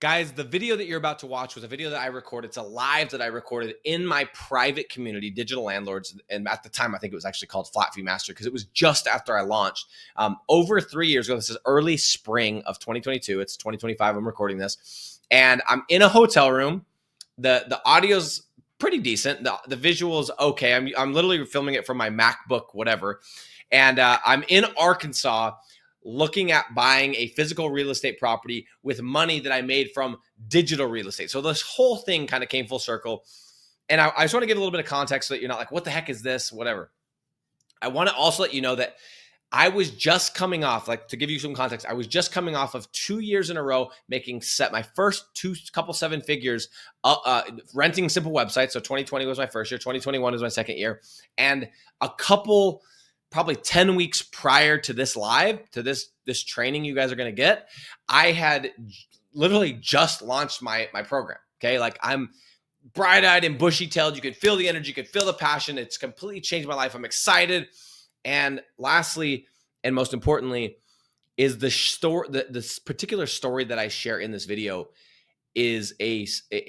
Guys, the video that you're about to watch was a video that I recorded. It's a live that I recorded in my private community, Digital Landlords. And at the time, I think it was actually called Flat Fee Master because it was just after I launched. Over 3 years ago, this is early spring of 2022. It's 2025. I'm recording this. And I'm in a hotel room. The audio's pretty decent. The visual's okay. I'm literally filming it from my MacBook, whatever. And I'm in Arkansas looking at buying a physical real estate property with money that I made from digital real estate. So this whole thing kind of came full circle. And I just want to give a little bit of context so that you're not like, what the heck is this? Whatever. I want to also let you know that I was just coming off, like to give you some context, I was just coming off of 2 years in a row making my first couple seven figures, renting simple websites. So 2020 was my first year, 2021 was my second year, and a couple probably 10 weeks prior to this live, to this training you guys are going to get, I had literally just launched my program. Okay. Like I'm bright-eyed and bushy-tailed. You could feel the energy, you could feel the passion. It's completely changed my life. I'm excited. And lastly, and most importantly, is the story, this particular story that I share in this video is a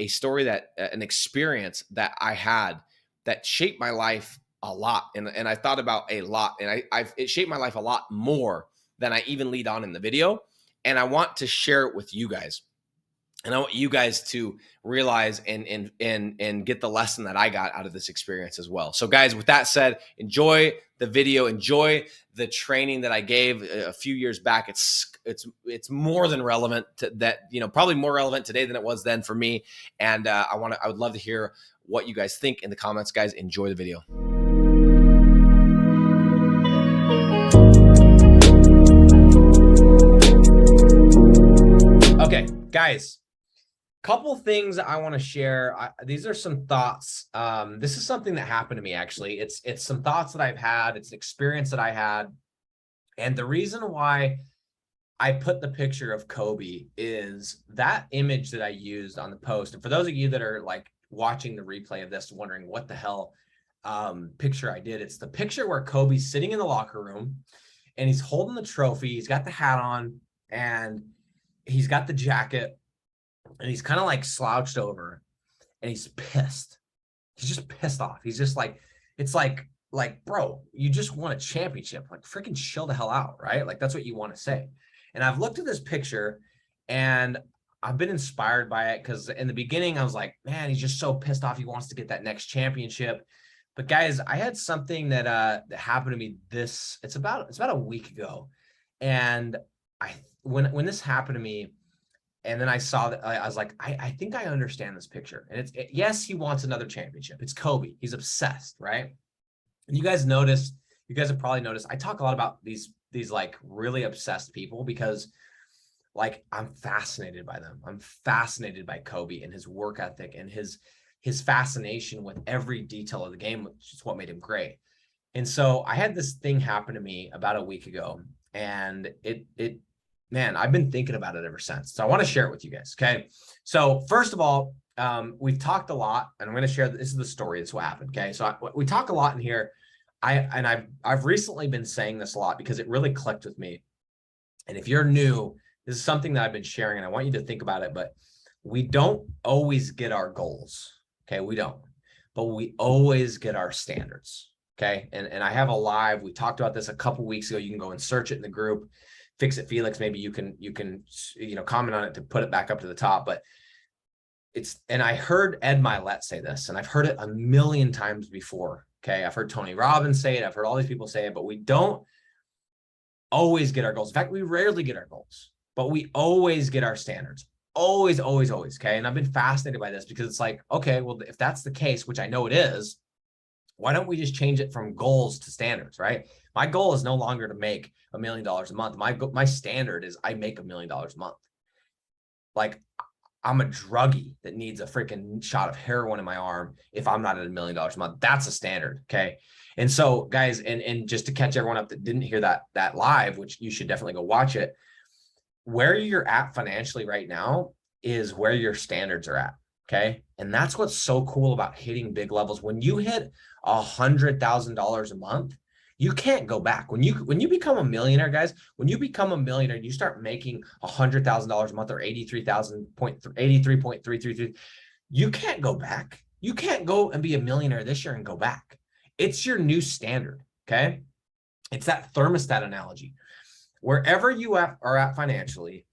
story that, an experience that I had that shaped my life a lot. And I thought about a lot, and it shaped my life a lot more than I even lead on in the video. And I want to share it with you guys. And I want you guys to realize and get the lesson that I got out of this experience as well. So guys, with that said, enjoy the video, enjoy the training that I gave a few years back. It's more than relevant to that, probably more relevant today than it was then for me. And I would love to hear what you guys think in the comments. Guys, enjoy the video. Okay, guys. Couple things I want to share. These are some thoughts. This is something that happened to me, actually. It's some thoughts that I've had. It's an experience that I had. And the reason why I put the picture of Kobe is that image that I used on the post. And for those of you that are like watching the replay of this, wondering what the hell picture I did, it's the picture where Kobe's sitting in the locker room and he's holding the trophy. He's got the hat on and he's got the jacket. And he's kind of like slouched over and he's pissed. He's just pissed off. He's just like, it's like, bro, you just won a championship. Like freaking chill the hell out, right? Like that's what you want to say. And I've looked at this picture and I've been inspired by it because in the beginning I was like, man, he's just so pissed off. He wants to get that next championship. But guys, I had something that happened to me it's about a week ago. And when this happened to me, and then I saw that, I was like, I think I understand this picture. And yes, he wants another championship. It's Kobe. He's obsessed, right? And you guys have probably noticed, I talk a lot about these like really obsessed people because like I'm fascinated by them. I'm fascinated by Kobe and his work ethic and his fascination with every detail of the game, which is what made him great. And so I had this thing happen to me about a week ago, and man, I've been thinking about it ever since. So I want to share it with you guys. Okay. So first of all, we've talked a lot, and I'm going to share, this is the story. That's what happened. Okay. So we talk a lot in here. I've recently been saying this a lot because it really clicked with me. And if you're new, this is something that I've been sharing and I want you to think about it, but we don't always get our goals. Okay. We don't, but we always get our standards. Okay. And I have a live, we talked about this a couple weeks ago. You can go and search it in the group. Fix It Felix, maybe you can comment on it to put it back up to the top. But and I heard Ed Mylett say this, and I've heard it a million times before. Okay, I've heard Tony Robbins say it, I've heard all these people say it, but we don't always get our goals. In fact, we rarely get our goals, but we always get our standards. Always, always, always. Okay. And I've been fascinated by this because it's like, okay, well, if that's the case, which I know it is, why don't we just change it from goals to standards, right? My goal is no longer to make $1 million a month. My standard is I make $1 million a month. Like I'm a druggie that needs a freaking shot of heroin in my arm if I'm not at $1 million a month. That's a standard. Okay. And so guys, and just to catch everyone up that didn't hear that live, which you should definitely go watch it, where you're at financially right now is where your standards are at. Okay. And that's what's so cool about hitting big levels. When you hit $100,000 a month, You can't go back. When you become a millionaire, guys, when you become a millionaire, you start making $100,000 a month or 83.333. You can't go back. You can't go and be a millionaire this year and go back. It's your new standard. Okay. It's that thermostat analogy. Wherever you are at financially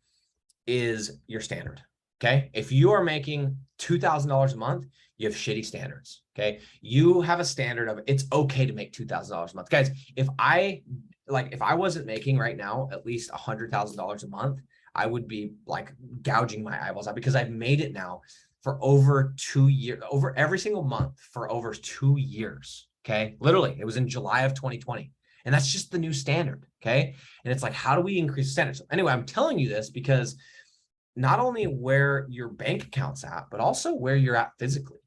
is your standard. Okay. If you are making $2,000 a month, you have shitty standards. Okay. You have a standard of it's okay to make $2,000 a month. Guys, if I wasn't making right now at least $100,000 a month, I would be like gouging my eyeballs out because I've made it now for over 2 years, over every single month for over 2 years. Okay. Literally, it was in July of 2020. And that's just the new standard. Okay. And it's like, how do we increase the standard? So anyway, I'm telling you this because not only where your bank account's at, but also where you're at physically,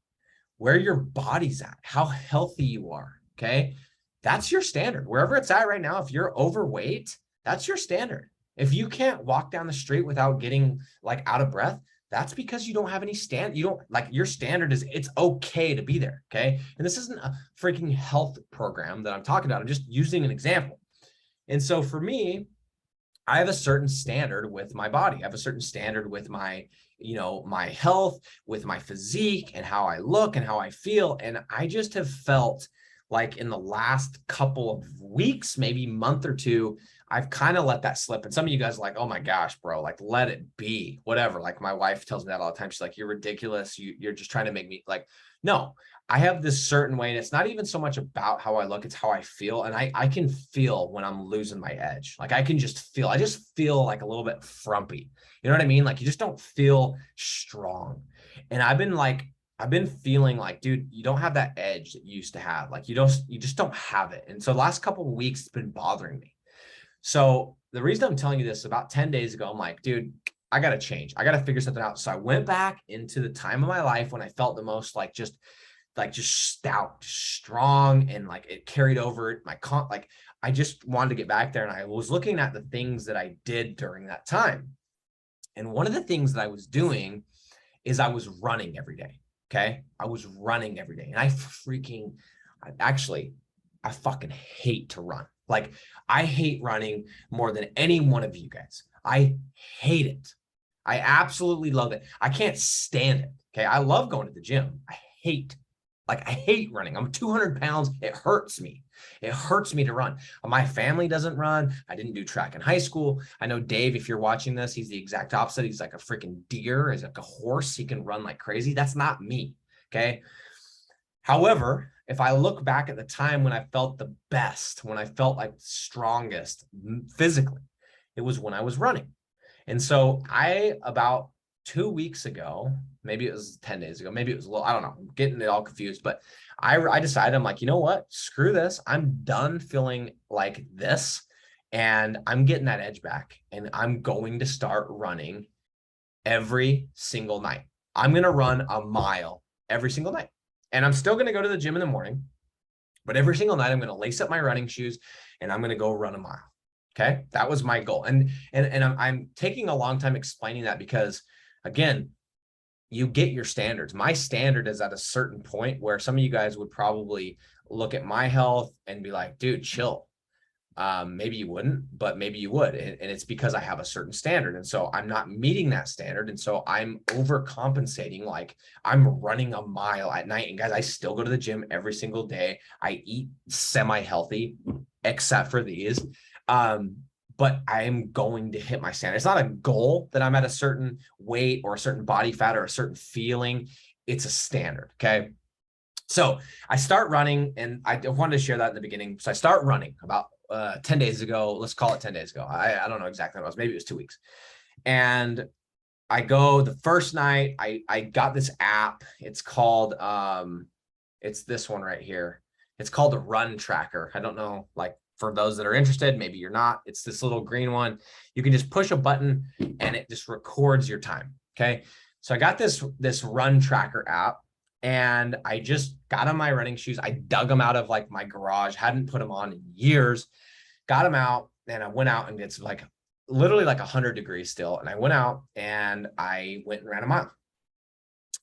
where your body's at, how healthy you are. Okay. That's your standard. Wherever it's at right now, if you're overweight, that's your standard. If you can't walk down the street without getting like out of breath, that's because you don't have any stand. You don't like your standard is it's okay to be there. Okay. And this isn't a freaking health program that I'm talking about. I'm just using an example. And so for me, I have a certain standard with my body. I have a certain standard with my, my health, with my physique and how I look and how I feel. And I just have felt like in the last couple of weeks, maybe month or two, I've kind of let that slip. And some of you guys are like, oh my gosh, bro, like, let it be, whatever. Like my wife tells me that all the time. She's like, you're ridiculous. You're just trying to make me like, no, I have this certain way. And it's not even so much about how I look, it's how I feel. And I can feel when I'm losing my edge. Like I just feel like a little bit frumpy. You know what I mean? Like you just don't feel strong. And I've been feeling like, dude, you don't have that edge that you used to have. Like you just don't have it. And so the last couple of weeks, it's been bothering me. So the reason I'm telling you this, about 10 days ago, I'm like, dude, I got to change. I got to figure something out. So I went back into the time of my life when I felt the most like just stout, strong, and like it carried over like I just wanted to get back there. And I was looking at the things that I did during that time. And one of the things that I was doing is I was running every day. Okay. I was running every day. And I fucking hate to run. Like I hate running more than any one of you guys. I hate it. I absolutely love it. I can't stand it. Okay. I love going to the gym. I hate running. I'm 200 pounds. It hurts me. It hurts me to run. My family doesn't run. I didn't do track in high school. I know Dave, if you're watching this, he's the exact opposite. He's like a freaking deer. He's like a horse. He can run like crazy. That's not me. Okay. However, if I look back at the time when I felt the best, when I felt like strongest physically, it was when I was running. And so about 2 weeks ago, maybe it was 10 days ago, maybe it was a little, I don't know, I'm getting it all confused, but I decided, I'm like, you know what, screw this. I'm done feeling like this. And I'm getting that edge back and I'm going to start running every single night. I'm going to run a mile every single night. And I'm still going to go to the gym in the morning, but every single night I'm going to lace up my running shoes and I'm going to go run a mile. Okay. That was my goal. And I'm taking a long time explaining that because again, you get your standards. My standard is at a certain point where some of you guys would probably look at my health and be like, dude, chill. Maybe you wouldn't, but maybe you would. And it's because I have a certain standard. And so I'm not meeting that standard. And so I'm overcompensating. Like I'm running a mile at night. And guys, I still go to the gym every single day. I eat semi-healthy, except for these. But I am going to hit my standard. It's not a goal that I'm at a certain weight or a certain body fat or a certain feeling. It's a standard. Okay. So I start running, and I wanted to share that in the beginning. So I start running about 10 days ago. Let's call it 10 days ago. I don't know exactly what it was. Maybe it was 2 weeks. And I go the first night, I got this app. It's called, it's this one right here. It's called a Run Tracker. I don't know, like for those that are interested, maybe you're not. It's this little green one. You can just push a button and it just records your time. Okay. So I got this Run Tracker app. And I just got on my running shoes. I dug them out of like my garage, hadn't put them on in years, got them out. And I went out and it's like literally like 100 degrees still. And I went out and I went and ran a mile.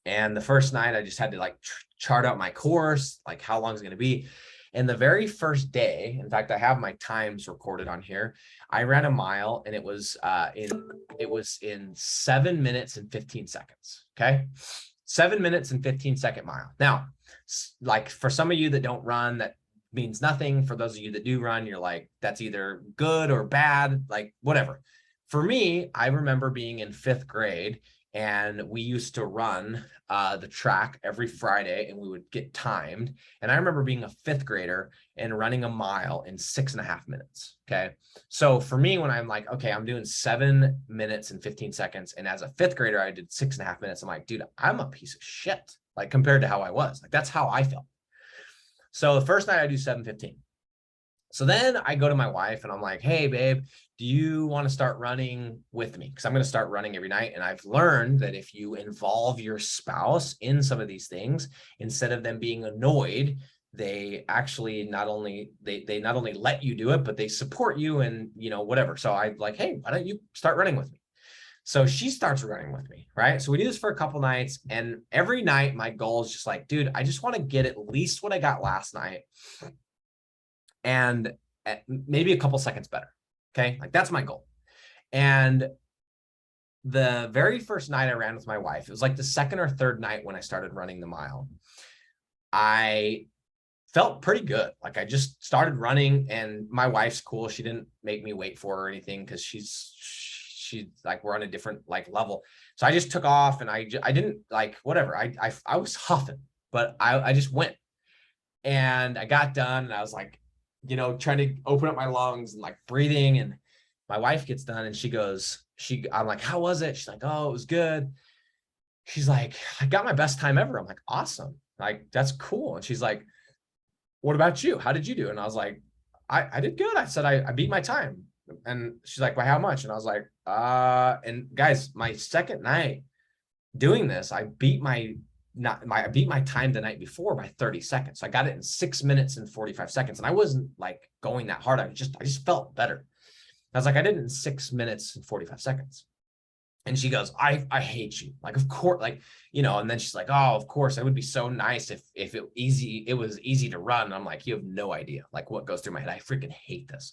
And the first night I just had to like chart out my course, like how long it's going to be. And the very first day, in fact, I have my times recorded on here. I ran a mile and it was in 7 minutes and 15 seconds. Okay. 7 minutes and 15-second mile. Now, like for some of you that don't run, that means nothing. For those of you that do run, you're like, that's either good or bad, like whatever. For me, I remember being in 5th grade and we used to run the track every Friday and we would get timed. And I remember being a 5th grader and running a mile in 6.5 minutes. Okay. So for me, when I'm like, okay, I'm doing 7 minutes and 15 seconds. And as a 5th grader, I did 6.5 minutes. I'm like, dude, I'm a piece of shit. Like compared to how I was, like, that's how I felt. So the first night I do 7:15. So then I go to my wife and I'm like, hey, babe, do you want to start running with me? Because I'm going to start running every night. And I've learned that if you involve your spouse in some of these things, instead of them being annoyed, they actually not only let you do it, but they support you and, you know, whatever. So I'm like, hey, why don't you start running with me? So she starts running with me, right? So we do this for a couple nights, and every night my goal is just like, dude, I just want to get at least what I got last night and maybe a couple seconds better. Okay. Like that's my goal. And the very first night I ran with my wife, it was like the second or third night when I started running the mile, I felt pretty good. Like I just started running, and my wife's cool. She didn't make me wait for her or anything because she's like, we're on a different like level. So I just took off and I didn't like whatever. I was huffing, but I just went, and I got done and I was like, you know, trying to open up my lungs and like breathing. And my wife gets done and she goes, I'm like, how was it? She's like, oh, it was good. She's like, I got my best time ever. I'm like, awesome. Like, that's cool. And she's like, what about you? How did you do? And I was like, I did good. I said, I beat my time. And she's like, by how much? And I was like, and guys, my second night doing this, I beat my time the night before by 30 seconds. So I got it in 6 minutes and 45 seconds. And I wasn't like going that hard. I just felt better. I was like, I did it in 6 minutes and 45 seconds. And she goes, I hate you. Like, of course, like, you know, and then she's like, oh, of course, it would be so nice if it was easy to run. And I'm like, you have no idea like what goes through my head. I freaking hate this.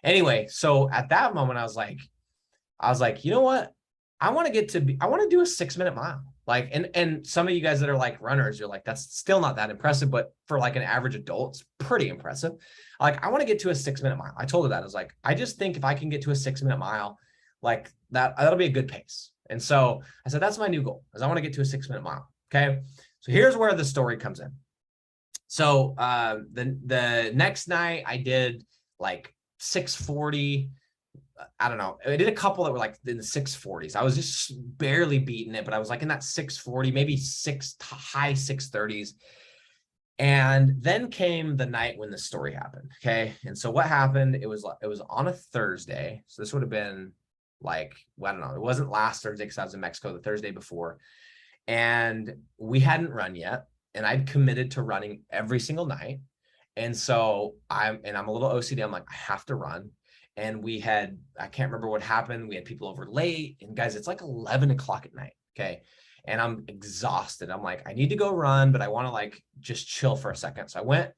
Anyway, so at that moment, I was like, you know what? I want to do a 6-minute mile. Like, and some of you guys that are like runners, you're like, that's still not that impressive, but for like an average adult, it's pretty impressive. Like, I want to get to a 6-minute mile. I told her that. I was like, I just think if I can get to a 6-minute mile, like that'll be a good pace. And so I said, that's my new goal, is I want to get to a 6-minute mile. Okay. So here's where the story comes in. So the next night I did like 6:40. I don't know. I did a couple that were like in the 6:40s. I was just barely beating it, but I was like in that 6:40, maybe high 6:30s. And then came the night when the story happened. Okay. And so what happened, it was on a Thursday. So this would have been like, well, I don't know. It wasn't last Thursday because I was in Mexico the Thursday before. And we hadn't run yet. And I'd committed to running every single night. And so I'm a little OCD. I'm like, I have to run. And I can't remember what happened. We had people over late, and guys, it's like 11 o'clock at night. Okay. And I'm exhausted. I'm like, I need to go run, but I want to like just chill for a second. So I went,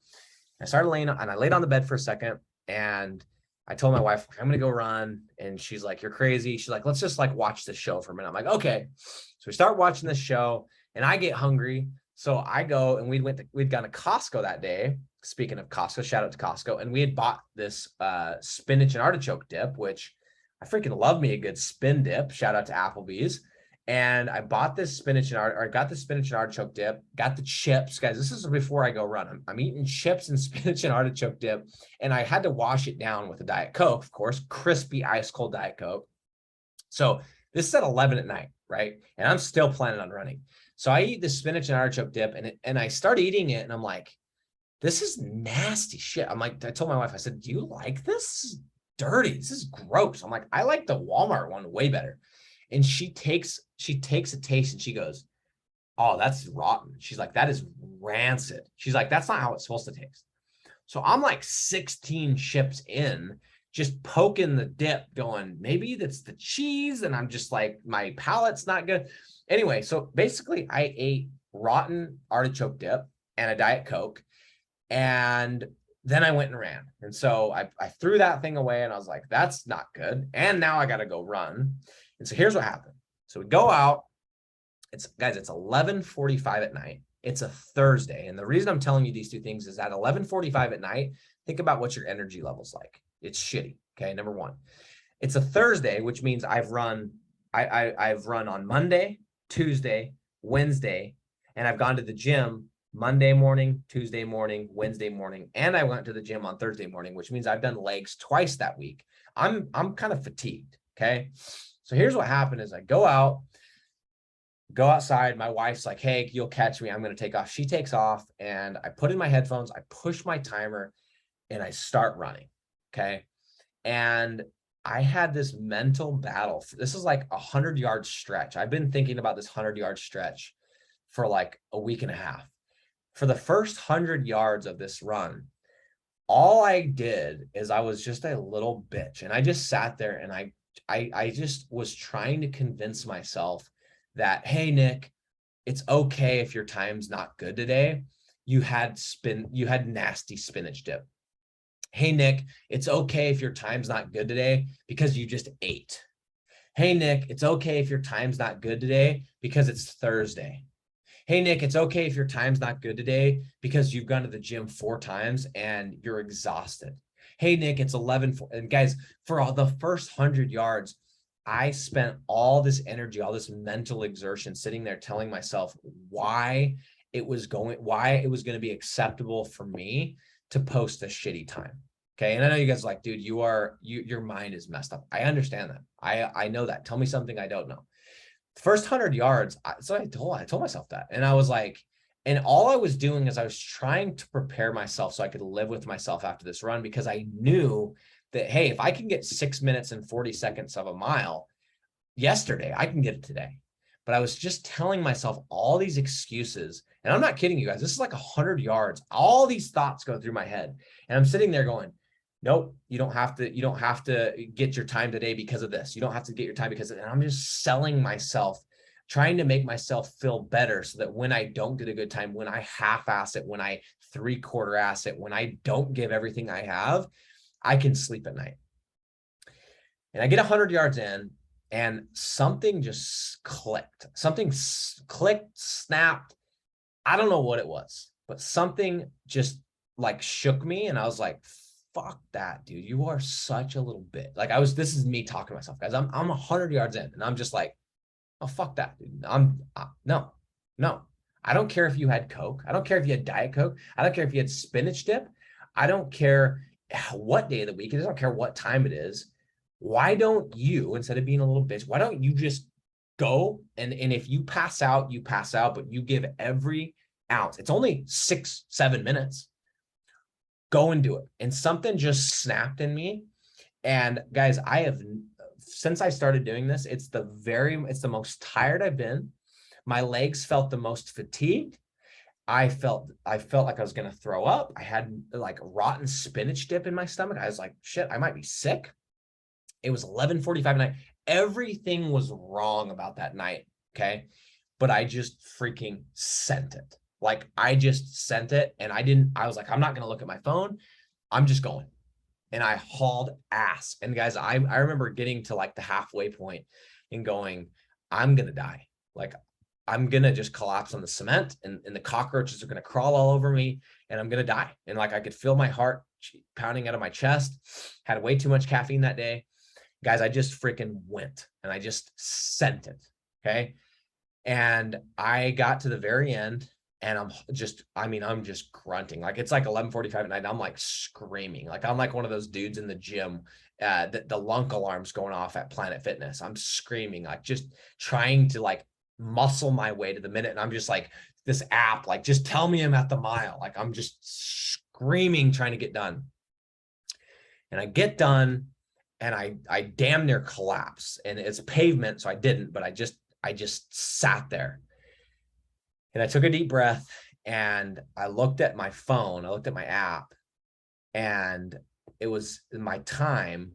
I laid on the bed for a second, and I told my wife, I'm going to go run. And she's like, you're crazy. She's like, let's just like watch this show for a minute. I'm like, okay. So we start watching this show, and I get hungry. So I go, and we'd gone to Costco that day. Speaking of Costco, shout out to Costco. And we had bought this spinach and artichoke dip, which I freaking love me a good spin dip. Shout out to Applebee's. And I bought this got the spinach and artichoke dip, got the chips. Guys, this is before I go run. I'm eating chips and spinach and artichoke dip. And I had to wash it down with a Diet Coke, of course, crispy, ice cold Diet Coke. So this is at 11 at night, right? And I'm still planning on running. So I eat the spinach and artichoke dip, and I start eating it, and I'm like, this is nasty shit. I'm like, I told my wife, I said, do you like this? This is dirty. This is gross. I'm like, I like the Walmart one way better. And she takes a taste, and she goes, oh, that's rotten. She's like, that is rancid. She's like, that's not how it's supposed to taste. So I'm like 16 chips in, just poking the dip, going, maybe that's the cheese. And I'm just like, my palate's not good. Anyway, so basically I ate rotten artichoke dip and a Diet Coke. And then I went and ran. And so I threw that thing away and I was like, that's not good. And now I got to go run. And so here's what happened. So we go out. It's 11:45 at night. It's a Thursday. And the reason I'm telling you these two things is at 11:45 at night, think about what your energy level's like. It's shitty. Okay. Number one, it's a Thursday, which means I've run on Monday, Tuesday, Wednesday, and I've gone to the gym Monday morning, Tuesday morning, Wednesday morning, and I went to the gym on Thursday morning, which means I've done legs twice that week. I'm kind of fatigued. Okay. So here's what happened is I go outside. My wife's like, hey, you'll catch me. I'm going to take off. She takes off and I put in my headphones. I push my timer and I start running. Okay. And I had this mental battle. This is like 100-yard stretch. I've been thinking about this 100-yard stretch for like a week and a half. For the first 100 yards of this run, all I did is I was just a little bitch. And I just sat there and I just was trying to convince myself that, hey, Nick, it's okay if your time's not good today. You had nasty spinach dip. Hey, Nick, it's okay if your time's not good today because you just ate. Hey, Nick, it's okay if your time's not good today because it's Thursday. Hey, Nick, it's okay if your time's not good today because you've gone to the gym 4 times and you're exhausted. Hey, Nick, it's 11. And guys, for all the first 100 yards, I spent all this energy, all this mental exertion sitting there telling myself why it was going to be acceptable for me to post a shitty time. Okay. And I know you guys are like, dude, your mind is messed up. I understand that. I know that. Tell me something I don't know. First 100 yards. So I told myself that. And I was like, and all I was doing is I was trying to prepare myself so I could live with myself after this run, because I knew that, hey, if I can get 6 minutes and 40 seconds of a mile yesterday, I can get it today. But I was just telling myself all these excuses. And I'm not kidding you guys. This is like 100 yards. All these thoughts go through my head. And I'm sitting there going, nope, you don't have to get your time today because of this. You don't have to get your time because of it. And I'm just selling myself, trying to make myself feel better so that when I don't get a good time, when I half-ass it, when I 3/4 ass it, when I don't give everything I have, I can sleep at night. And I get 100 yards in and something just clicked. Something clicked, snapped. I don't know what it was, but something just like shook me. And I was like, fuck that, dude. You are such a little bit. Like this is me talking to myself, guys. I'm 100 yards in and I'm just like, oh, fuck that, dude. No. I don't care if you had Coke. I don't care if you had Diet Coke. I don't care if you had spinach dip. I don't care what day of the week it is. I don't care what time it is. Why don't you, instead of being a little bitch, why don't you just go and if you pass out, you pass out, but you give every ounce. It's only 6-7 minutes. Go and do it. And something just snapped in me. And guys, since I started doing this, it's the most tired I've been. My legs felt the most fatigued. I felt like I was going to throw up. I had like rotten spinach dip in my stomach. I was like, shit, I might be sick. It was 11:45 at night. Everything was wrong about that night. Okay. But I just freaking sent it. Like I just sent it and I was like, I'm not going to look at my phone. I'm just going. And I hauled ass. And guys, I remember getting to like the halfway point and going, I'm going to die. Like I'm going to just collapse on the cement and the cockroaches are going to crawl all over me and I'm going to die. And like, I could feel my heart pounding out of my chest. Had way too much caffeine that day. Guys, I just freaking went and I just sent it. Okay. And I got to the very end and I'm just grunting. Like it's like 11:45 at night. And I'm like screaming. Like I'm like one of those dudes in the gym, the lunk alarms going off at Planet Fitness. I'm screaming, like just trying to like muscle my way to the minute. And I'm just like this app, like just tell me I'm at the mile. Like I'm just screaming, trying to get done. And I get done and I damn near collapse, and it's pavement. So I didn't, but I just sat there and I took a deep breath and I looked at my phone. I looked at my app and my time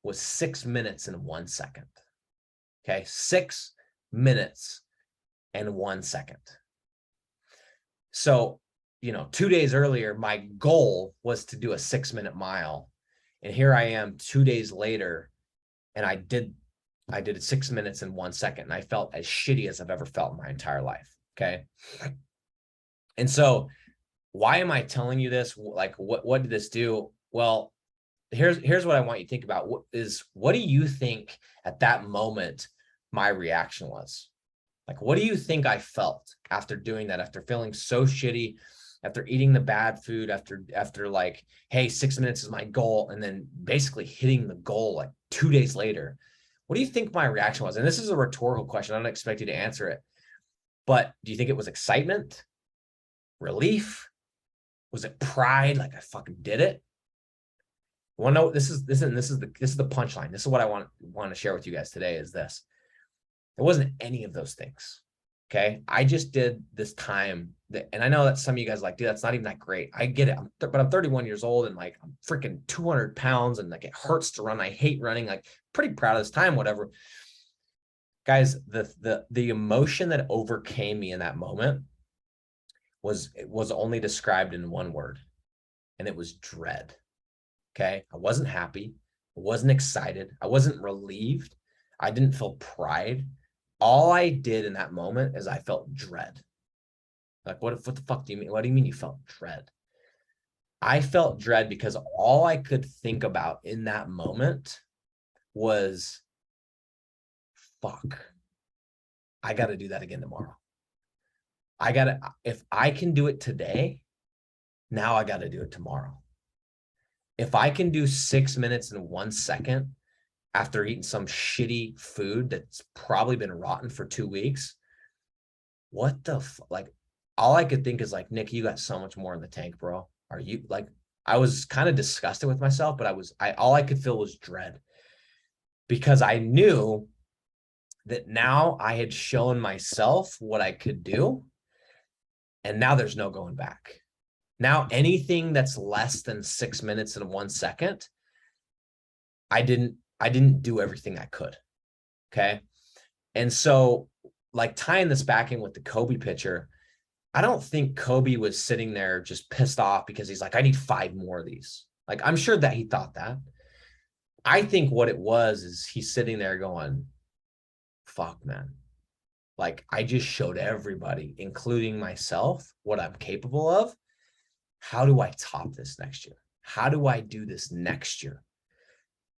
was 6 minutes and 1 second. Okay. 6 minutes and 1 second. So 2 days earlier, my goal was to do a 6-minute mile. And here I am 2 days later, and I did 6 minutes in 1 second. And I felt as shitty as I've ever felt in my entire life. Okay. And so why am I telling you this? Like, what did this do? Well, here's what I want you to think about. What do you think at that moment my reaction was? Like, what do you think I felt after doing that, after feeling so shitty, after eating the bad food, after like, hey, 6 minutes is my goal, and then basically hitting the goal like 2 days later? What do you think my reaction was? And this is a rhetorical question. I don't expect you to answer it. But do you think it was excitement? Relief? Was it pride? Like, I fucking did it? You want to know, this is the punchline. This is what I want to share with you guys today is this. It wasn't any of those things. Okay. I just did this time and I know that some of you guys are like, dude, that's not even that great. I get it. But I'm 31 years old and like, I'm freaking 200 pounds and like, it hurts to run. I hate running. Like, pretty proud of this time, whatever. Guys, the emotion that overcame me in that moment was only described in one word, and it was dread. Okay. I wasn't happy. I wasn't excited. I wasn't relieved. I didn't feel pride. All I did in that moment is I felt dread. Like, what the fuck do you mean? What do you mean you felt dread? I felt dread because all I could think about in that moment was, fuck, I got to do that again tomorrow. If I can do it today, now I got to do it tomorrow. If I can do 6 minutes in 1 second after eating some shitty food that's probably been rotten for 2 weeks, what the like, all I could think is like, Nick, you got so much more in the tank, bro. Are you like, I was kind of disgusted with myself, but all I could feel was dread, because I knew that now I had shown myself what I could do. And now there's no going back. Now, anything that's less than 6 minutes and 1 second, I didn't do everything I could. Okay. And so, like, tying this back in with the Kobe picture, I don't think Kobe was sitting there just pissed off because he's like, I need 5 more of these. Like, I'm sure that he thought that. I think what it was is he's sitting there going, fuck, man. Like, I just showed everybody, including myself, what I'm capable of. How do I top this next year? How do I do this next year?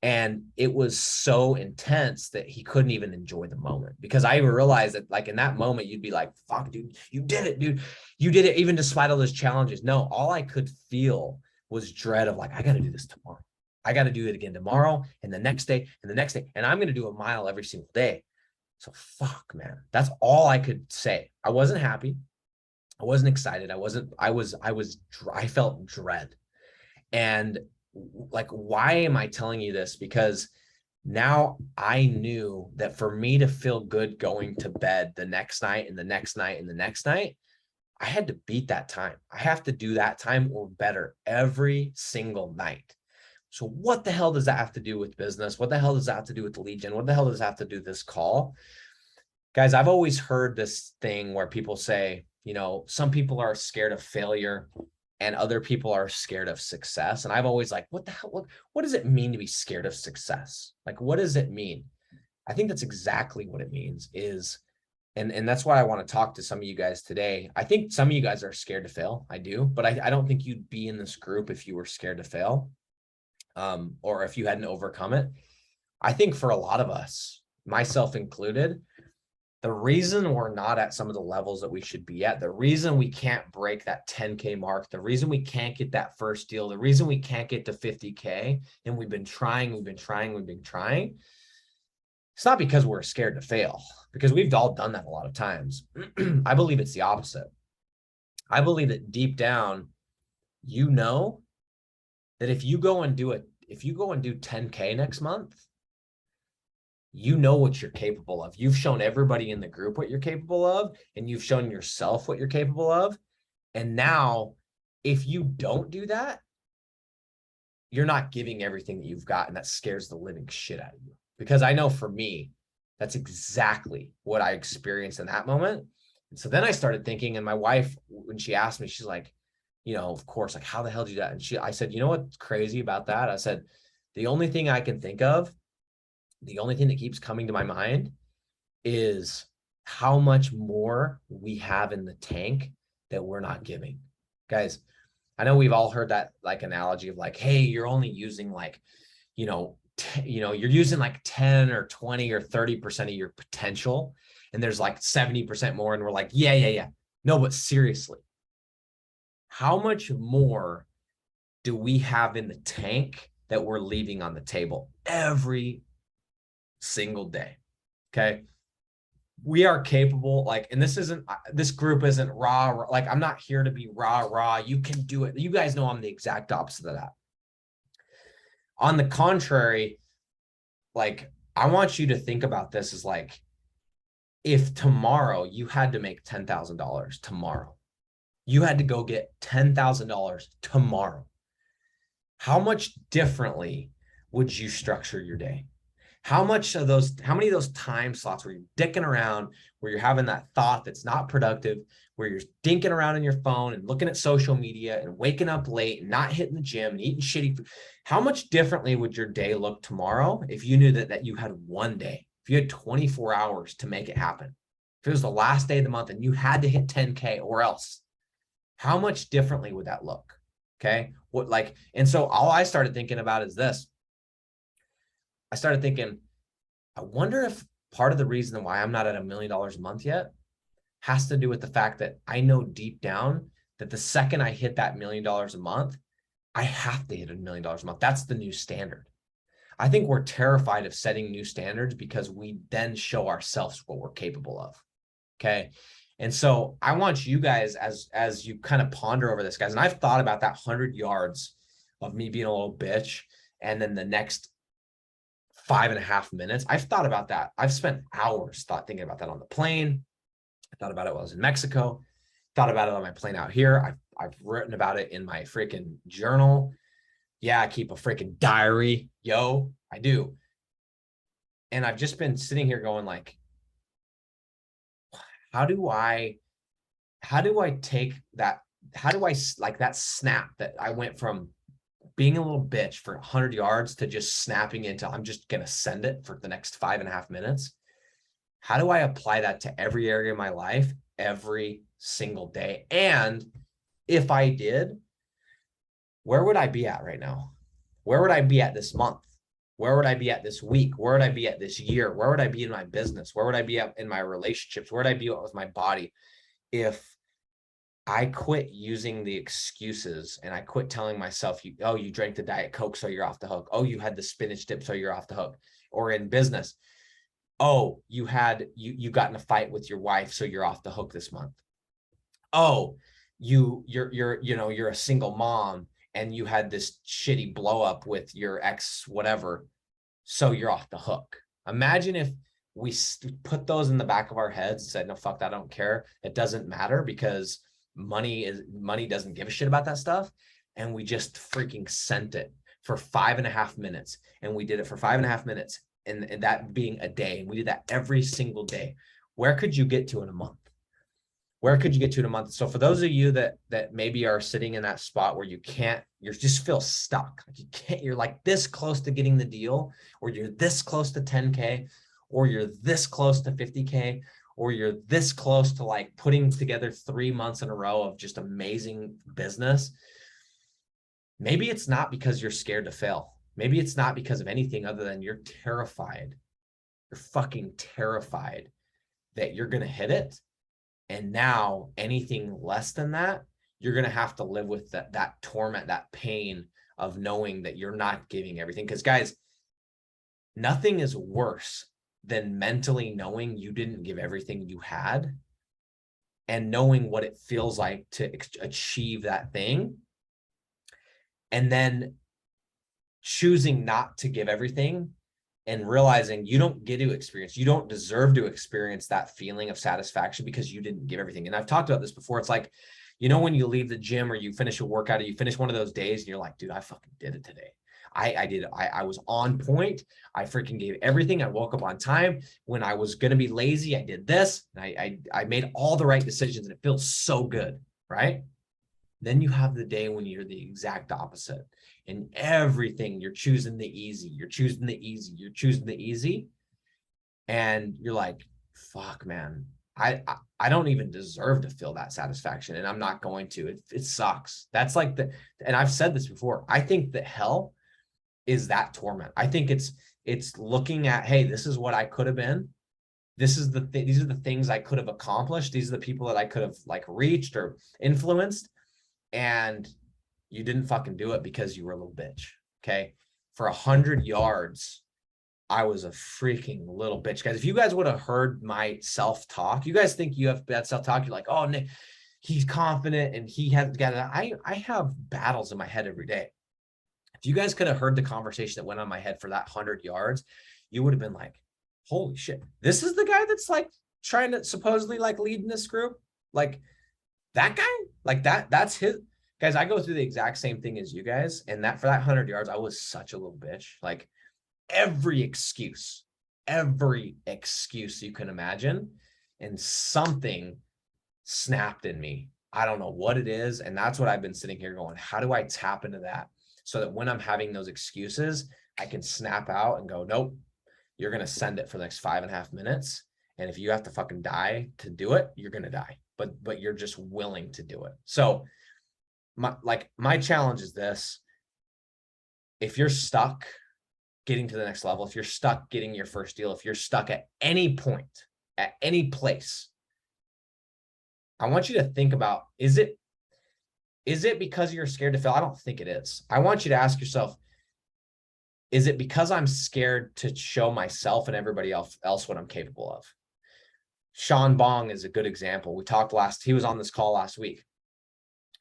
And it was so intense that he couldn't even enjoy the moment, because I realized that, like, in that moment, you'd be like, fuck, dude, you did it, dude. You did it even despite all those challenges. No, all I could feel was dread of like, I got to do this tomorrow. I got to do it again tomorrow and the next day and the next day. And I'm going to do a mile every single day. So fuck, man, that's all I could say. I wasn't happy. I wasn't excited. I felt dread. And like, why am I telling you this? Because now I knew that for me to feel good going to bed the next night and the next night and the next night, I had to beat that time. I have to do that time or better every single night. So what the hell does that have to do with business? What the hell does that have to do with the lead gen? What the hell does that have to do with this call? Guys, I've always heard this thing where people say, some people are scared of failure and other people are scared of success. And I've always like, what the hell? What does it mean to be scared of success? Like, what does it mean? I think that's exactly what it means is, and that's why I want to talk to some of you guys today. I think some of you guys are scared to fail. I do, but I don't think you'd be in this group if you were scared to fail, or if you hadn't overcome it. I think for a lot of us, myself included, the reason we're not at some of the levels that we should be at, the reason we can't break that 10K mark, the reason we can't get that first deal, the reason we can't get to 50K, and we've been trying, it's not because we're scared to fail, because we've all done that a lot of times. I believe it's the opposite. I believe that deep down, that if you go and do 10K next month, you know what you're capable of. You've shown everybody in the group what you're capable of, and you've shown yourself what you're capable of. And now, if you don't do that, you're not giving everything that you've got, and that scares the living shit out of you. Because I know for me, that's exactly what I experienced in that moment. And so then I started thinking, and my wife, when she asked me, she's like, of course, like, how the hell did you do that? And I said, you know what's crazy about that? I said, the only thing I can think of, the only thing that keeps coming to my mind is how much more we have in the tank that we're not giving. Guys, I know we've all heard that like analogy of like, hey, you're only using like, you're using like 10 or 20 or 30% of your potential, and there's like 70% more. And we're like, yeah. No, but seriously, how much more do we have in the tank that we're leaving on the table every single day? Okay. We are capable, like, and this group isn't rah, like, I'm not here to be rah, you can do it. You guys know I'm the exact opposite of that. On the contrary, like, I want you to think about this as like, if tomorrow you had to make $10,000 tomorrow, you had to go get $10,000 tomorrow, how much differently would you structure your day? How many of those time slots where you're dicking around, where you're having that thought that's not productive, where you're dinking around on your phone and looking at social media and waking up late and not hitting the gym and eating shitty food? How much differently would your day look tomorrow if you knew that you had one day, if you had 24 hours to make it happen? If it was the last day of the month and you had to hit 10K or else, how much differently would that look? Okay. And so all I started thinking about is this. I started thinking, I wonder if part of the reason why I'm not at $1 million a month yet has to do with the fact that I know deep down that the second I hit that $1 million a month, I have to hit $1 million a month. That's the new standard. I think we're terrified of setting new standards because we then show ourselves what we're capable of. Okay. And so I want you guys, as you kind of ponder over this, guys, and I've thought about that 100 yards of me being a little bitch, and then the next 5.5 minutes. I've thought about that. I've spent hours thinking about that on the plane. I thought about it while I was in Mexico. Thought about it on my plane out here. I've written about it in my freaking journal. Yeah, I keep a freaking diary. Yo, I do. And I've just been sitting here going like, how do I take that? How do I like that snap that I went from being a little bitch for 100 yards to just snapping into, I'm just going to send it for the next 5.5 minutes. How do I apply that to every area of my life every single day? And if I did, where would I be at right now? Where would I be at this month? Where would I be at this week? Where would I be at this year? Where would I be in my business? Where would I be at in my relationships? Where would I be with my body if I quit using the excuses and I quit telling myself, you drank the Diet Coke, so you're off the hook. Oh, you had the spinach dip, so you're off the hook. Or in business, oh, you got in a fight with your wife, so you're off the hook this month. Oh, you're a single mom and you had this shitty blow up with your ex, whatever, so you're off the hook. Imagine if we put those in the back of our heads and said, no, fuck that, I don't care. It doesn't matter because money doesn't give a shit about that stuff. And we just freaking sent it for 5.5 minutes. And we did it for 5.5 minutes. And that being a day. And we did that every single day. Where could you get to in a month? Where could you get to in a month? So for those of you that maybe are sitting in that spot where you just feel stuck. Like you can't, you're like this close to getting the deal, or you're this close to 10K, or you're this close to 50K, or you're this close to like putting together 3 months in a row of just amazing business. Maybe it's not because you're scared to fail. Maybe it's not because of anything other than you're terrified. You're fucking terrified that you're going to hit it. And now anything less than that, you're going to have to live with that torment, that pain of knowing that you're not giving everything. Because guys, nothing is worse than mentally knowing you didn't give everything you had and knowing what it feels like to achieve that thing. And then choosing not to give everything and realizing you don't get to experience, you don't deserve to experience that feeling of satisfaction because you didn't give everything. And I've talked about this before. It's like, when you leave the gym or you finish a workout or you finish one of those days and you're like, dude, I fucking did it today. I did it. I was on point. I freaking gave everything. I woke up on time. When I was going to be lazy, I did this. And I made all the right decisions and it feels so good, right? Then you have the day when you're the exact opposite. In everything, you're choosing the easy, you're choosing the easy, you're choosing the easy. And you're like, fuck, man, I don't even deserve to feel that satisfaction. And I'm not going to. It sucks. That's like and I've said this before. I think that hell is that torment. I think it's looking at, hey, this is what I could have been. This is these are the things I could have accomplished. These are the people that I could have like reached or influenced. And you didn't fucking do it because you were a little bitch. Okay. For 100 yards, I was a freaking little bitch. Guys, if you guys would have heard my self-talk, you guys think you have bad self-talk, you're like, oh, Nick, he's confident and he has got it. I have battles in my head every day. If you guys could have heard the conversation that went on my head for that 100 yards, you would have been like, holy shit, this is the guy that's like trying to supposedly like lead in this group. Like that guy, like that's his. Guys, I go through the exact same thing as you guys. And that for that 100 yards, I was such a little bitch. Like every excuse you can imagine. And something snapped in me. I don't know what it is. And that's what I've been sitting here going, how do I tap into that? So that when I'm having those excuses, I can snap out and go, nope, you're going to send it for the next 5.5 minutes. And if you have to fucking die to do it, you're going to die, but you're just willing to do it. So my challenge is this: if you're stuck getting to the next level, if you're stuck getting your first deal, if you're stuck at any point, at any place, I want you to think about, is it because you're scared to fail? I don't think it is. I want you to ask yourself, is it because I'm scared to show myself and everybody else what I'm capable of? Sean Bong is a good example. He was on this call last week.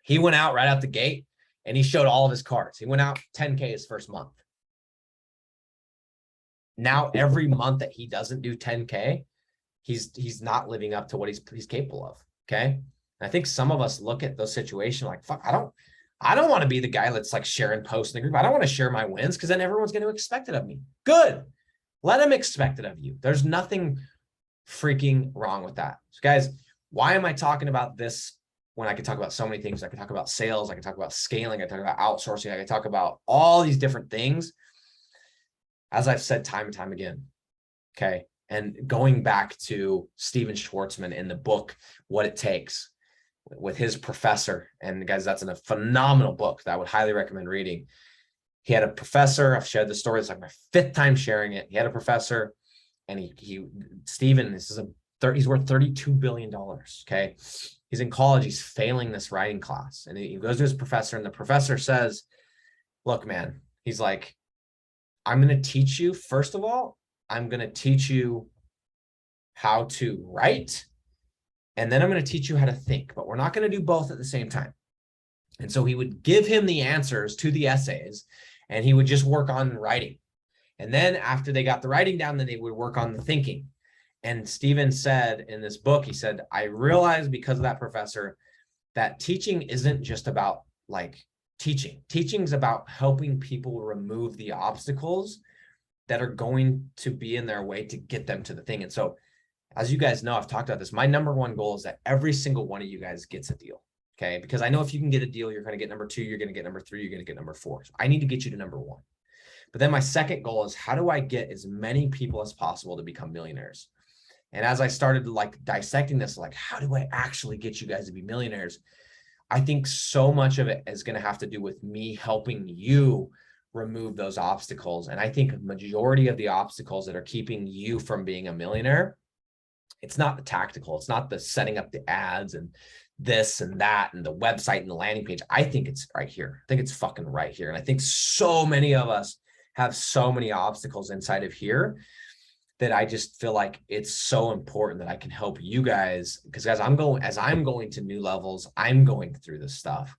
He went out right out the gate and he showed all of his cards. He went out 10K his first month. Now, every month that he doesn't do 10K, he's not living up to what he's capable of. Okay. And I think some of us look at those situations like, fuck, I don't want to be the guy that's like sharing posts in the group. I don't want to share my wins because then everyone's going to expect it of me. Good. Let them expect it of you. There's nothing freaking wrong with that. So guys, why am I talking about this when I could talk about so many things? I could talk about sales. I could talk about scaling. I could talk about outsourcing. I could talk about all these different things. As I've said time and time again, okay? And going back to Steven Schwartzman in the book, What It Takes, with his professor, and guys, that's a phenomenal book that I would highly recommend reading. He had a professor. I've shared the story. It's like my 5th time sharing it. He had a professor, and Steven, he's worth $32 billion, okay? He's in college. He's failing this writing class, and he goes to his professor, and the professor says, look, man, he's like, I'm going to teach you, first of all, I'm going to teach you how to write, and then I'm going to teach you how to think, but we're not going to do both at the same time. And so he would give him the answers to the essays, and he would just work on writing. And then after they got the writing down, then they would work on the thinking. And Steven said in this book, he said, I realized because of that professor that teaching isn't just about like teaching. Teaching's about helping people remove the obstacles that are going to be in their way to get them to the thing. And so, as you guys know, I've talked about this. My number one goal is that every single one of you guys gets a deal. Okay. Because I know if you can get a deal, you're going to get number 2, you're going to get number 3, you're going to get number 4. So I need to get you to number 1. But then my second goal is, how do I get as many people as possible to become millionaires? And as I started like dissecting this, like, how do I actually get you guys to be millionaires? I think so much of it is going to have to do with me helping you remove those obstacles. And I think the majority of the obstacles that are keeping you from being a millionaire, it's not the tactical, it's not the setting up the ads and this and that and the website and the landing page. I think it's right here. I think it's fucking right here. And I think so many of us have so many obstacles inside of here that I just feel like it's so important that I can help you guys, because as I'm going to new levels, I'm going through this stuff.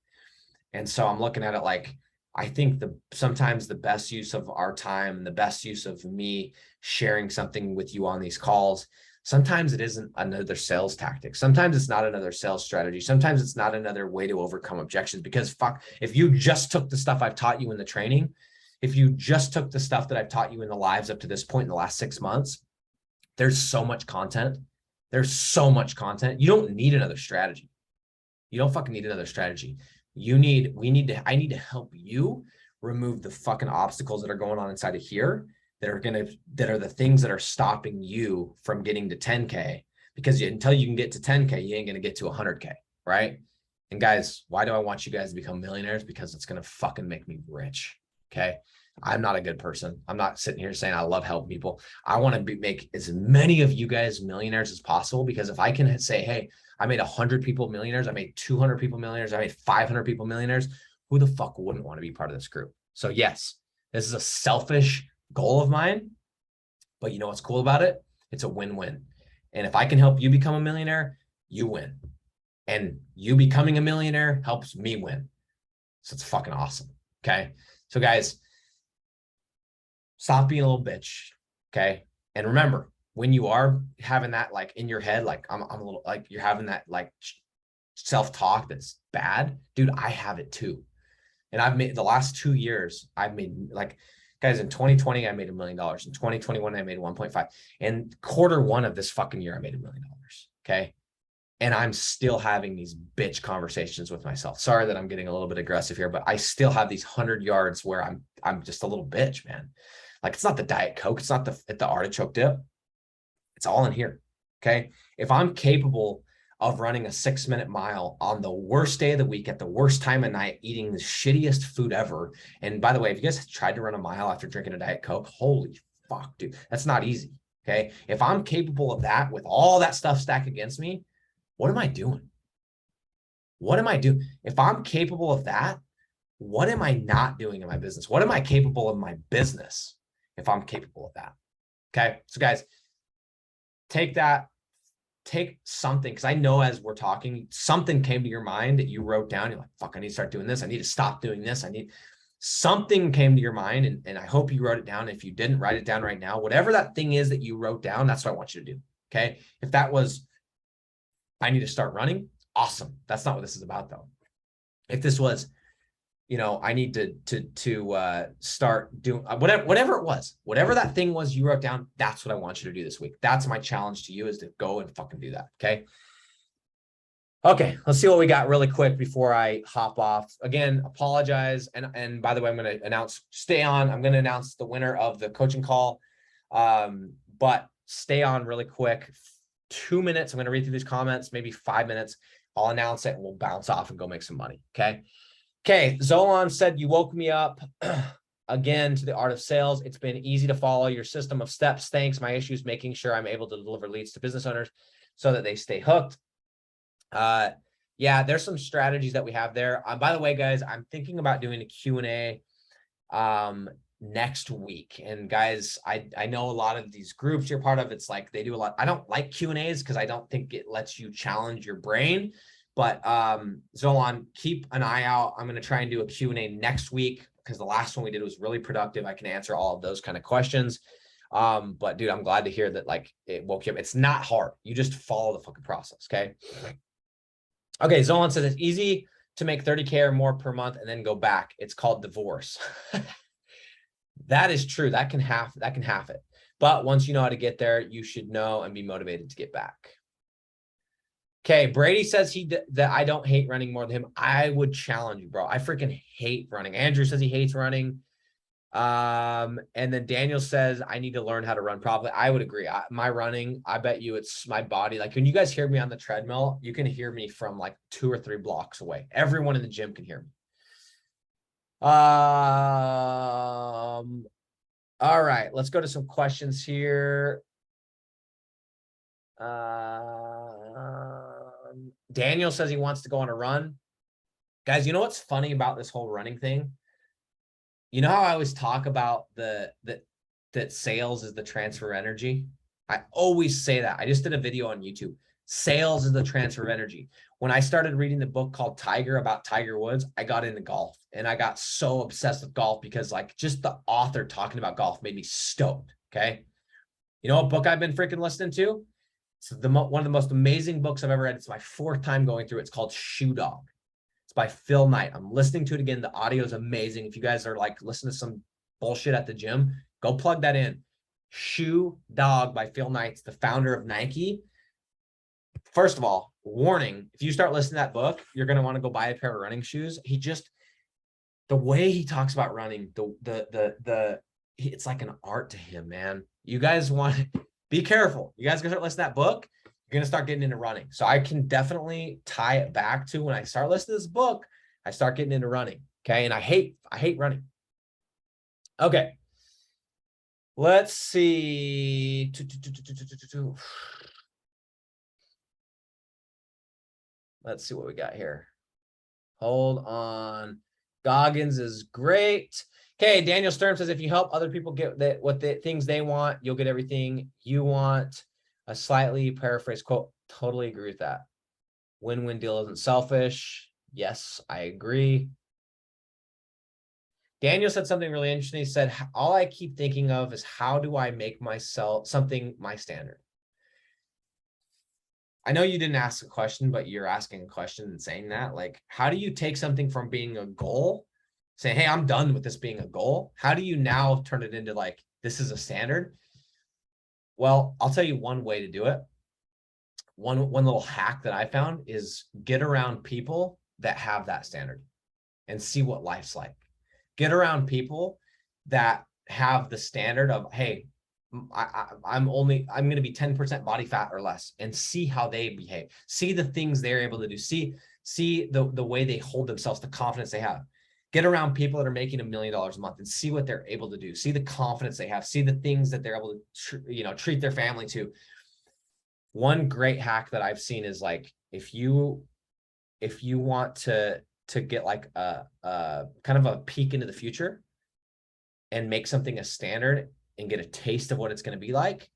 And so I'm looking at it like, I think sometimes the best use of our time, the best use of me sharing something with you on these calls, sometimes it isn't another sales tactic. Sometimes it's not another sales strategy. Sometimes it's not another way to overcome objections, because fuck, if you just took the stuff I've taught you in the training, if you just took the stuff that I've taught you in the lives up to this point in the last 6 months, there's so much content. There's so much content. You don't need another strategy. You don't fucking need another strategy. I need to help you remove the fucking obstacles that are going on inside of here that are the things that are stopping you from getting to 10K, because until you can get to 10K, you ain't going to get to 100K, right? And guys, why do I want you guys to become millionaires? Because it's going to fucking make me rich. Okay. I'm not a good person. I'm not sitting here saying I love helping people. I want to make as many of you guys millionaires as possible, because if I can say, hey, I made 100 people millionaires, I made 200 people millionaires, I made 500 people millionaires, who the fuck wouldn't want to be part of this group? So yes, this is a selfish goal of mine, but you know what's cool about it? It's a win-win. And if I can help you become a millionaire, you win. And you becoming a millionaire helps me win. So it's fucking awesome. Okay. So guys, stop being a little bitch. Okay. And remember, when you are having that like in your head, like I'm a little, like you're having that like self-talk that's bad, dude, I have it too. And I've made the last 2 years, I've made like, guys, in 2020, I made $1 million. In 2021, I made 1.5. And Q1 of this fucking year, I made $1 million. Okay. And I'm still having these bitch conversations with myself. Sorry that I'm getting a little bit aggressive here, but I still have these 100 yards where I'm just a little bitch, man. Like, it's not the Diet Coke. It's not the artichoke dip. It's all in here. Okay. If I'm capable of running a 6-minute mile on the worst day of the week at the worst time of night, eating the shittiest food ever. And by the way, if you guys tried to run a mile after drinking a Diet Coke, holy fuck, dude, that's not easy. Okay. If I'm capable of that with all that stuff stacked against me, what am I doing? What am I doing? If I'm capable of that, what am I not doing in my business? What am I capable of my business if I'm capable of that? Okay. So guys, take something, because I know as we're talking, something came to your mind that you wrote down. You're like, fuck, I need to start doing this. I need to stop doing this. Something came to your mind, and I hope you wrote it down. If you didn't, write it down right now. Whatever that thing is that you wrote down, that's what I want you to do. Okay. If that was, I need to start running, awesome. That's not what this is about though. If this was, I need to start doing whatever it was, whatever that thing was you wrote down, that's what I want you to do this week. That's my challenge to you, is to go and fucking do that. Okay. Okay. Let's see what we got really quick before I hop off. Again, apologize. And by the way, I'm going to stay on. I'm going to announce the winner of the coaching call. But stay on really quick. 2 minutes. I'm going to read through these comments, maybe 5 minutes. I'll announce it and we'll bounce off and go make some money. Okay. Okay, Zolan said, you woke me up again to the art of sales. It's been easy to follow your system of steps. Thanks. My issue is making sure I'm able to deliver leads to business owners so that they stay hooked. Yeah, there's some strategies that we have there. By the way, guys, I'm thinking about doing a Q&A next week. And guys, I know a lot of these groups you're part of, it's like they do a lot. I don't like Q&As because I don't think it lets you challenge your brain. But Zolan, keep an eye out. I'm going to try and do a Q&A next week, because the last one we did was really productive. I can answer all of those kind of questions. But dude, I'm glad to hear that like it woke you up. It's not hard. You just follow the fucking process. Okay. Okay. Zolan says it's easy to make 30K or more per month and then go back. It's called divorce. That is true. That can half it. But once you know how to get there, you should know and be motivated to get back. Okay, Brady says that I don't hate running more than him. I would challenge you, bro. I freaking hate running. Andrew says he hates running. And then Daniel says I need to learn how to run properly. I would agree. My running, I bet you it's my body. Like when you guys hear me on the treadmill, you can hear me from like 2 or 3 blocks away. Everyone in the gym can hear me. All right, let's go to some questions here. Daniel says he wants to go on a run. Guys, you know what's funny about this whole running thing? You know how I always talk about that sales is the transfer of energy? I always say that. I just did a video on YouTube. Sales is the transfer of energy. When I started reading the book called Tiger about Tiger Woods, I got into golf, and I got so obsessed with golf because like just the author talking about golf made me stoked. Okay. You know what book I've been freaking listening to? It's one of the most amazing books I've ever read. It's my 4th time going through it. It's called Shoe Dog. It's by Phil Knight. I'm listening to it again. The audio is amazing. If you guys are like listening to some bullshit at the gym, go plug that in. Shoe Dog by Phil Knight, the founder of Nike. first of all, warning, if you start listening to that book, you're going to want to go buy a pair of running shoes. The way he talks about running, it's like an art to him, man. You guys want to be careful. You guys gonna start listening to that book, you're gonna start getting into running. So I can definitely tie it back to when I start listening to this book, I start getting into running. Okay. And I hate running. Okay. Let's see. Let's see what we got here. Hold on. Goggins is great. Okay, Daniel Sturm says, if you help other people get what the things they want, you'll get everything you want. A slightly paraphrased quote. Totally agree with that. Win-win deal isn't selfish. Yes, I agree. Daniel said something really interesting. He said, all I keep thinking of is how do I make myself something my standard? I know you didn't ask a question, but you're asking a question and saying that. Like, how do you take something from being a goal, say, hey, I'm done with this being a goal? How do you now turn it into like, this is a standard? Well, I'll tell you one way to do it. One little hack that I found is get around people that have that standard and see what life's like. Get around people that have the standard of, hey, I'm going to be 10% body fat or less, and see how they behave. See the things they're able to do. See the way they hold themselves, the confidence they have. Get around people that are making $1 million a month and see what they're able to do. See the confidence they have. See the things that they're able to, treat their family to. One great hack that I've seen is like, if you want to get like a kind of a peek into the future and make something a standard and get a taste of what it's going to be like,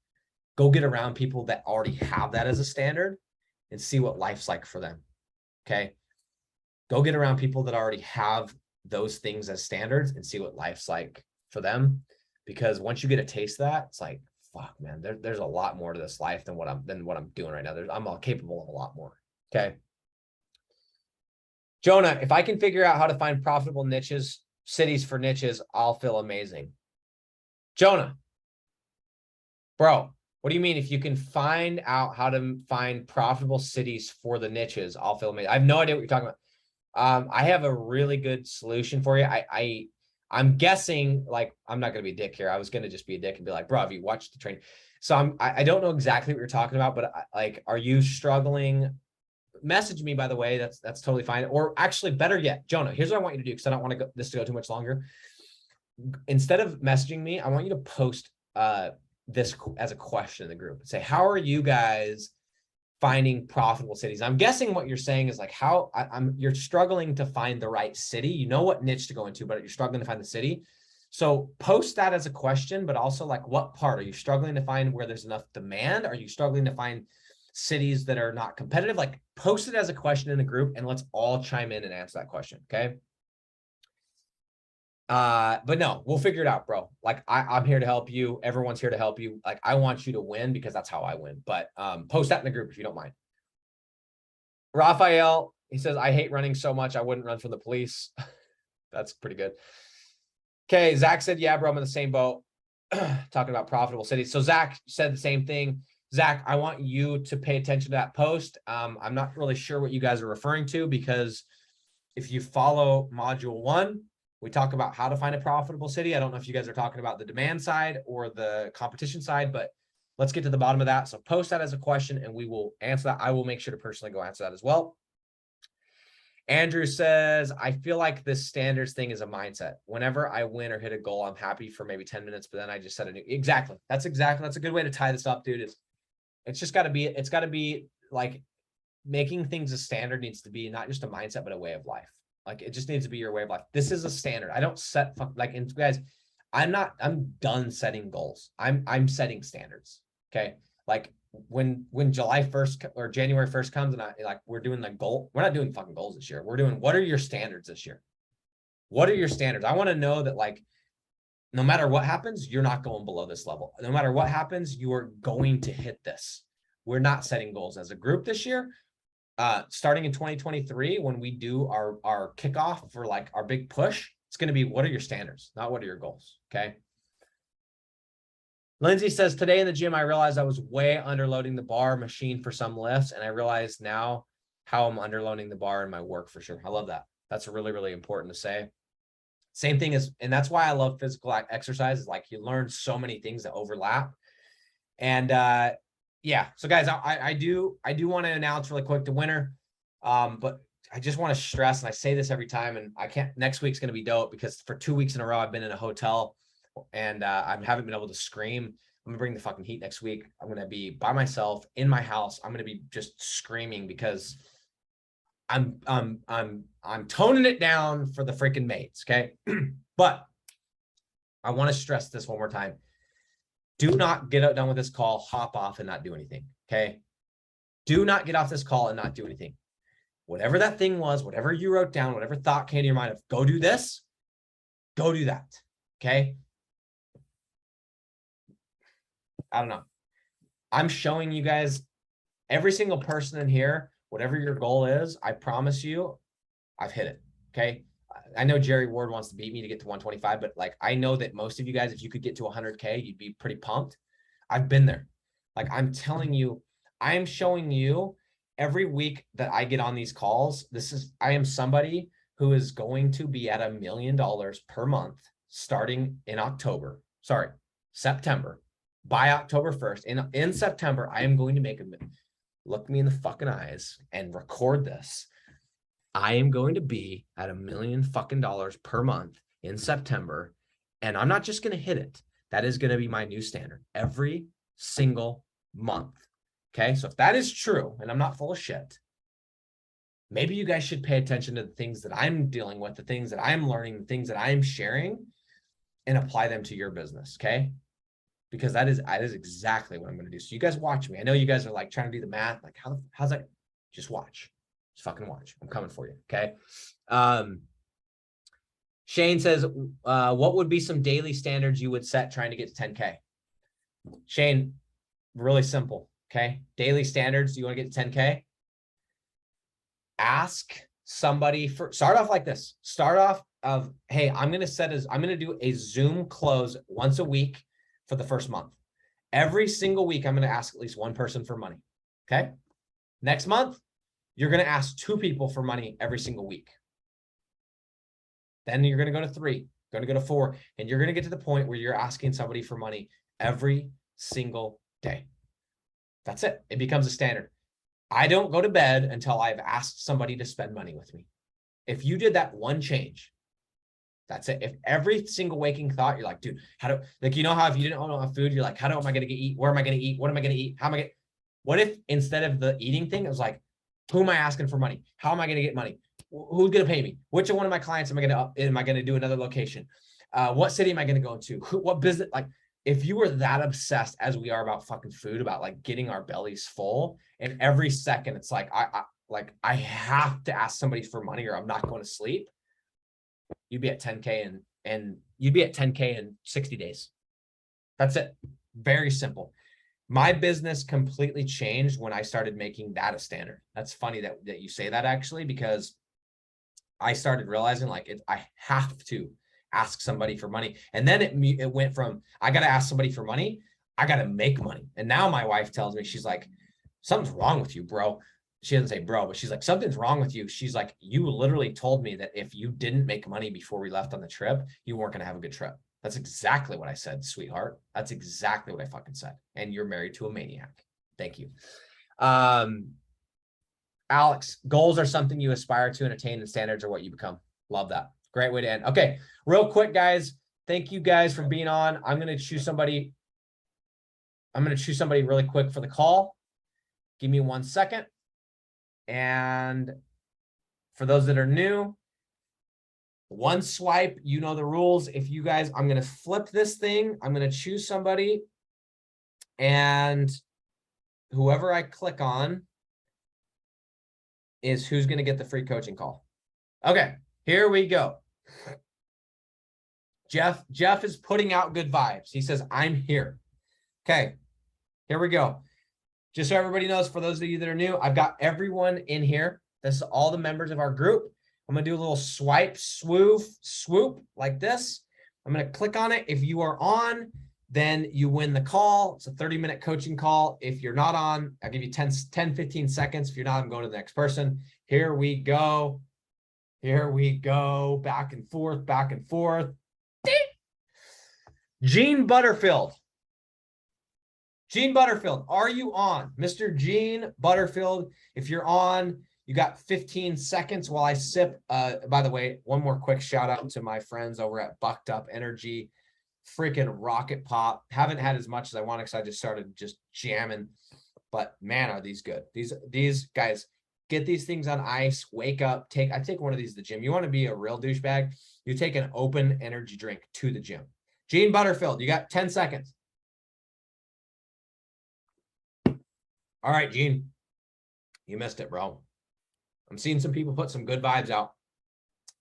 go get around people that already have that as a standard and see what life's like for them. Okay. Go get around people that already have those things as standards and see what life's like for them. Because once you get a taste of that, it's like, fuck, man, there's a lot more to this life than what I'm doing right now. I'm capable of a lot more. Okay. Jonah, if I can figure out how to find profitable niches, cities for niches, I'll feel amazing. Jonah, bro, what do you mean if you can find out how to find profitable cities for the niches, I'll feel amazing. I have no idea what you're talking about. I have a really good solution for you. I'm guessing, like, I'm not going to be a dick here. I was going to just be a dick and be like, bro, have you watched the training? So I don't know exactly what you're talking about, but like, are you struggling? Message me, by the way. That's totally fine. Or actually, better yet, Jonah, here's what I want you to do, because I don't want this to go too much longer. Instead of messaging me, I want you to post this as a question in the group. Say, how are you guys finding profitable cities? I'm guessing what you're saying is like, how you're struggling to find the right city. You know what niche to go into, but you're struggling to find the city. So post that as a question, but also like, what part are you struggling to find where there's enough demand? Are you struggling to find cities that are not competitive? Like, post it as a question in the group and let's all chime in and answer that question. Okay. But no, we'll figure it out, bro. Like, I'm here to help you. Everyone's here to help you. Like, I want you to win because that's how I win. But post that in the group if you don't mind. Raphael, he says, I hate running so much I wouldn't run from the police. That's pretty good. Okay, Zach said, yeah, bro, I'm in the same boat. Talking about profitable cities. So Zach said the same thing. Zach, I want you to pay attention to that post. I'm not really sure what you guys are referring to, because if you follow module 1, we talk about how to find a profitable city. I don't know if you guys are talking about the demand side or the competition side, but let's get to the bottom of that. So post that as a question and we will answer that. I will make sure to personally go answer that as well. Andrew says, I feel like this standards thing is a mindset. Whenever I win or hit a goal, I'm happy for maybe 10 minutes, but then I just set a new. Exactly. That's a good way to tie this up, dude. It's got to be like, making things a standard needs to be not just a mindset, but a way of life. Like, it just needs to be your way of life. This is a standard. I don't set and guys, I'm done setting goals. I'm setting standards. Okay. Like, when July 1st or January 1st comes and we're doing the goal, we're not doing fucking goals this year. We're doing, what are your standards this year? What are your standards? I want to know that, like, no matter what happens, you're not going below this level. No matter what happens, you are going to hit this. We're not setting goals as a group this year. Starting in 2023, when we do our kickoff for like our big push, it's going to be, what are your standards, not what are your goals. Okay. Lindsay says, today in the gym, I realized I was way underloading the bar machine for some lifts. And I realize now how I'm underloading the bar in my work for sure. I love that. That's really, really important to say. Same thing as, and that's why I love physical exercise, is like you learn so many things that overlap. And yeah, so guys, I do want to announce really quick the winner. But I just want to stress, and I say this every time, and I can't, next week's going to be dope because for 2 weeks in a row, I've been in a hotel and I haven't been able to scream. I'm gonna bring the fucking heat next week. I'm gonna be by myself in my house. I'm gonna be just screaming because I'm toning it down for the freaking mates. Okay. But I want to stress this one more time. Do not get done with this call, hop off and not do anything. Okay. Do not get off this call and not do anything. Whatever that thing was, whatever you wrote down, whatever thought came to your mind of go do this, go do that. Okay. I don't know. I'm showing you guys, every single person in here, whatever your goal is, I promise you, I've hit it. Okay. I know Jerry Ward wants to beat me to get to 125, but like, I know that most of you guys, if you could get to 100K, you'd be pretty pumped. I've been there. Like, I'm telling you, I'm showing you every week that I get on these calls. I am somebody who is going to be at $1 million per month starting in September. By October 1st, in September, I am going to make look me in the fucking eyes and record this. I am going to be at $1 million fucking dollars per month in September. And I'm not just going to hit it. That is going to be my new standard every single month. Okay. So if that is true, and I'm not full of shit, maybe you guys should pay attention to the things that I'm dealing with, the things that I'm learning, the things that I'm sharing, and apply them to your business. Okay. Because that is exactly what I'm going to do. So you guys watch me. I know you guys are like trying to do the math. Like, how's that? Just watch. Just fucking watch. I'm coming for you. Okay. Shane says, what would be some daily standards you would set trying to get to 10K? Shane, really simple. Okay. Daily standards. You want to get to 10K? Ask somebody start off like this. Start off of, hey, I'm going to do a Zoom close once a week for the first month. Every single week, I'm going to ask at least one person for money. Okay. Next month, you're going to ask 2 people for money every single week. Then you're going to go to 3, going to go to 4, and you're going to get to the point where you're asking somebody for money every single day. That's it. It becomes a standard. I don't go to bed until I've asked somebody to spend money with me. If you did that one change, that's it. If every single waking thought, you're like, dude, like, you know how if you didn't own enough food, you're like, how am I going to eat? Where am I going to eat? What am I going to eat? How am I going to, what if instead of the eating thing, it was like, who am I asking for money? How am I going to get money? Who's going to pay me? Which one of my clients am I going to do another location? What city am I going to go into? What business? Like, if you were that obsessed as we are about fucking food, about like getting our bellies full, and every second it's like, I have to ask somebody for money or I'm not going to sleep. You'd be at 10K and you'd be at 10K in 60 days. That's it. Very simple. My business completely changed when I started making that a standard. That's funny that you say that, actually, because I started realizing like I have to ask somebody for money. And then it went from, I got to ask somebody for money, I got to make money. And now my wife tells me, she's like, something's wrong with you, bro. She doesn't say bro, but she's like, something's wrong with you. She's like, you literally told me that if you didn't make money before we left on the trip, you weren't going to have a good trip. That's exactly what I said, sweetheart. That's exactly what I fucking said. And you're married to a maniac. Thank you. Alex, goals are something you aspire to and attain, and standards are what you become. Love that. Great way to end. Okay, real quick, guys. Thank you guys for being on. I'm going to choose somebody really quick for the call. Give me 1 second. And for those that are new, 1 swipe, you know the rules. If you guys, I'm going to flip this thing. I'm going to choose somebody, and whoever I click on is who's going to get the free coaching call. Okay, here we go. Jeff is putting out good vibes. He says, I'm here. Okay, here we go. Just so everybody knows, for those of you that are new, I've got everyone in here. This is all the members of our group. I'm going to do a little swoop like this. I'm going to click on it. If you are on then you win the call. It's a 30-minute coaching call. If you're not on, I'll give you 10, 15 seconds. If you're not, I'm going to the next person. Here we go. Here we go. Back and forth, back and forth. Gene Butterfield. Gene Butterfield, are you on? Mr. Gene Butterfield, if you're on, you got 15 seconds while I sip. By the way, one more quick shout out to my friends over at Bucked Up Energy. Freaking rocket pop. Haven't had as much as I want because I just started just jamming. But man, are these good. These guys, get these things on ice, wake up, I take one of these to the gym. You want to be a real douchebag? You take an open energy drink to the gym. Gene Butterfield, you got 10 seconds. All right, Gene, you missed it, bro. I'm seeing some people put some good vibes out.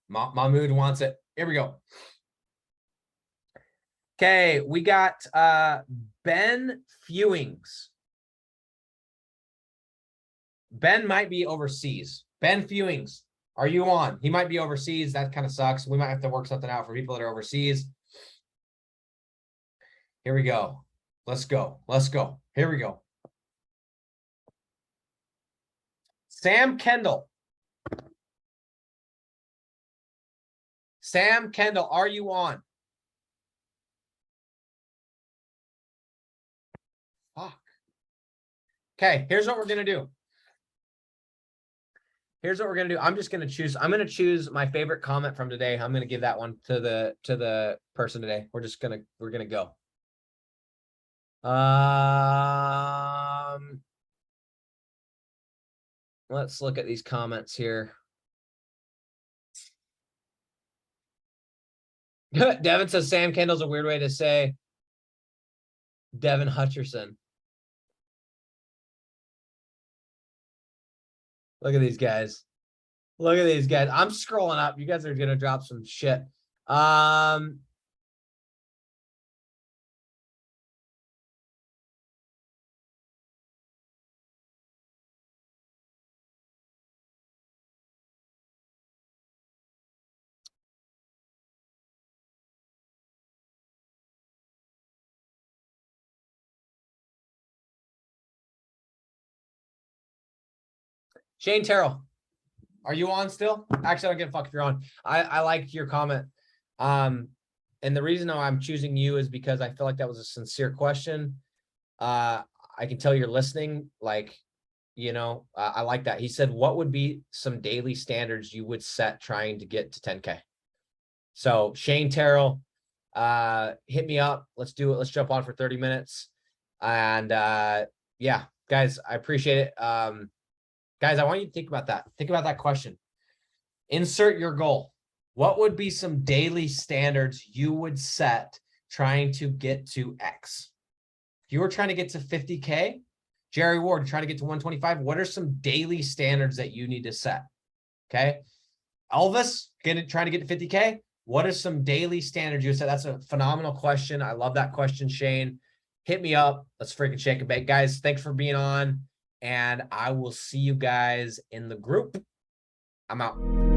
My mood wants it. Here we go. Okay, we got Ben Fewings. Ben might be overseas. Ben Fewings, are you on? He might be overseas. That kind of sucks. We might have to work something out for people that are overseas. Here we go. Let's go. Let's go. Here we go. Sam Kendall. Sam Kendall, are you on? Fuck. Okay, here's what we're going to do. Here's what we're going to do. I'm going to choose my favorite comment from today. I'm going to give that one to the person today. We're going to go. Let's look at these comments here. Devin says Sam Kendall's a weird way to say Devin Hutcherson. Look at these guys. Look at these guys. I'm scrolling up. You guys are going to drop some shit. Shane Terrell, are you on still? Actually, I don't give a fuck if you're on. I liked your comment. And the reason I'm choosing you is because I feel like that was a sincere question. I can tell you're listening. Like, you know, I like that. He said, what would be some daily standards you would set trying to get to 10K? So Shane Terrell, hit me up. Let's do it. Let's jump on for 30 minutes. And yeah, guys, I appreciate it. Guys, I want you to think about that. Think about that question. Insert your goal. What would be some daily standards you would set trying to get to X? If you were trying to get to 50K, Jerry Ward, trying to get to 125, what are some daily standards that you need to set? Okay. Elvis, trying to get to 50K. What are some daily standards you would set? That's a phenomenal question. I love that question, Shane. Hit me up. Let's freaking shake it back. Guys, thanks for being on. And I will see you guys in the group. I'm out.